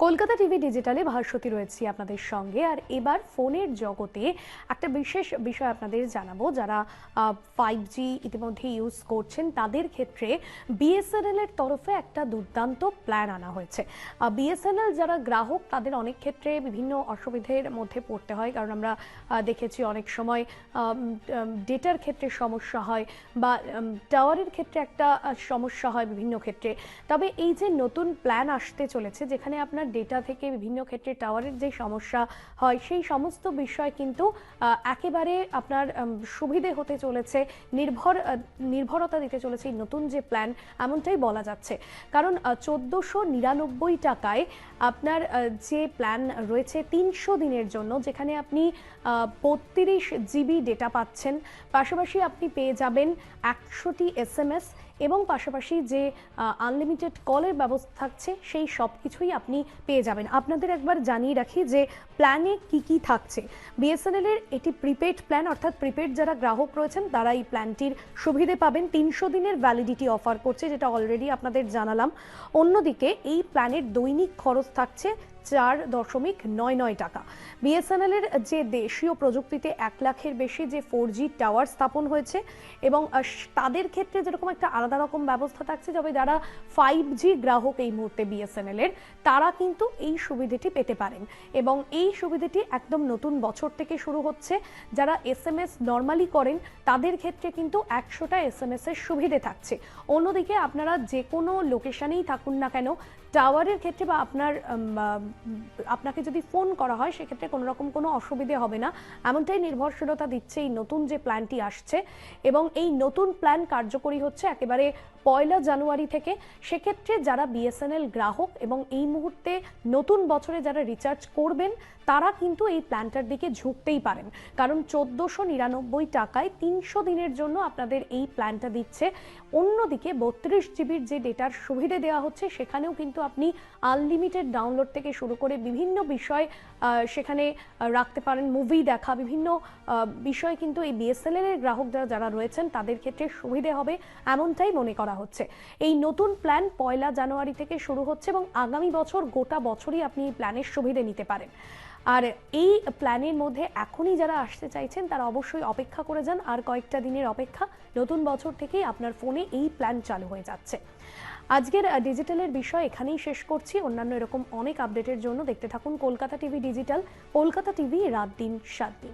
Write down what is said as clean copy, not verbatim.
Kolkata TV ডিজিটালে Bhaswati রয়েছি আপনাদের সঙ্গে। আর এবার ফোনের জগতে একটা বিশেষ বিষয় আপনাদের জানাবো। যারা 5G ইতিমধ্যে ইউজ করছেন তাদের ক্ষেত্রে বিএসএনএল এর তরফে একটা দুর্দান্ত প্ল্যান আনা হয়েছে। বিএসএনএল যারা গ্রাহক তাদের অনেক ক্ষেত্রে বিভিন্ন অসুবিধার মধ্যে পড়তে হয়, কারণ আমরা দেখেছি অনেক সময় ডেটার ক্ষেত্রে সমস্যা হয় বা টাওয়ারের ক্ষেত্রে একটা সমস্যা হয় বিভিন্ন ক্ষেত্রে। তবে এই যে নতুন প্ল্যান আসতে চলেছে যেখানে আপনার ডেটা থেকে বিভিন্ন ক্ষেত্রে টাওয়ারের যে সমস্যা হয় সেই সমস্ত বিষয় কিন্তু একেবারে আপনার সুবিধে হতে চলেছে, নির্ভরতা দিতে চলেছে এই নতুন যে প্ল্যান, এমনটাই বলা যাচ্ছে। কারণ 1499 টাকায় আপনার যে প্ল্যান রয়েছে 300 দিনের জন্য, যেখানে আপনি 32 জিবি ডেটা পাচ্ছেন, পাশাপাশি আপনি পেয়ে যাবেন 100টি SMS এবং পাশাপাশি যে আনলিমিটেড কলের ব্যবস্থা থাকছে সেই সব কিছুই আপনি পেয়ে যাবেন। আপনাদের একবার জানিয়ে রাখি যে প্ল্যানে কি কি থাকছে। বিএসএনএল এর এটি প্রিপেড প্ল্যান, অর্থাৎ প্রিপেড যারা গ্রাহক রয়েছেন তারা এই প্ল্যানটির সুবিধে পাবেন। 300 দিনের ভ্যালিডিটি অফার করছে, যেটা অলরেডি আপনাদের জানালাম। অন্যদিকে এই প্ল্যানের দৈনিক খরচ থাকছে 4.99 টাকা। বিএসএনএল এর যে দেশীয় প্রযুক্তিতে 1 লাখের বেশি যে 4G টাওয়ার স্থাপন হয়েছে এবং তাদের ক্ষেত্রে যেরকম একটা আলাদা রকম ব্যবস্থা থাকছে, তবে যারা 5G গ্রাহক এই মুহূর্তে বিএসএনএল এর, তারা কিন্তু এই সুবিধাটি পেতে পারেন। এবং এই সুবিধাটি একদম নতুন বছর থেকে শুরু হচ্ছে। যারা SMS নর্মালি করেন তাদের ক্ষেত্রে কিন্তু 100টা SMS এর সুবিধে থাকছে। অন্যদিকে আপনারা যে কোনো লোকেশনেই থাকুন না কেন, টাওয়ারের ক্ষেত্রে বা আপনাকে যদি ফোন করা হয় সেক্ষেত্রে কোনো রকম কোনো অসুবিধে হবে না, এমনটাই নির্ভরশীলতা দিচ্ছে এই নতুন যে প্ল্যানটি আসছে। এবং এই নতুন প্ল্যান কার্যকরী হচ্ছে একেবারে 1 জানুয়ারি থেকে। সেক্ষেত্রে যারা বিএসএনএল গ্রাহক এবং এই মুহূর্তে নতুন বছরে যারা রিচার্জ করবেন তারা কিন্তু এই প্ল্যানটার দিকে ঝুঁকতেই পারেন। কারণ 1499 টাকায় 300 দিনের জন্য আপনাদের এই প্ল্যানটা দিচ্ছে। অন্যদিকে 32 জিবির যে ডেটার সুবিধে দেওয়া হচ্ছে সেখানেও কিন্তু আপনি আনলিমিটেড ডাউনলোড থেকে শুরু করে বিভিন্ন বিষয় সেখানে রাখতে পারেন। মুভি দেখা, বিভিন্ন বিষয় কিন্তু এই বিএসএনএল এর গ্রাহকরা যারা রয়েছেন তাদের ক্ষেত্রে সুবিধে হবে, এমনটাই মনে করা হচ্ছে। এই নতুন প্ল্যান 1 জানুয়ারি থেকে শুরু হচ্ছে এবং আগামী বছর গোটা বছরই আপনি এই প্ল্যানের সুবিধে নিতে পারেন। আর এই প্ল্যানের মধ্যে এখনই যারা আসতে চাইছেন তারা অবশ্যই অপেক্ষা করে যান, আর কয়েকটা দিনের অপেক্ষা। নতুন বছর থেকেই আপনার ফোনে এই প্ল্যান চালু হয়ে যাচ্ছে। আজকের ডিজিটালের বিষয় এখানেই শেষ করছি। অন্যান্য এরকম অনেক আপডেটের জন্য দেখতে থাকুন Kolkata TV digital. Kolkata TV, রাত দিন 7 দিন।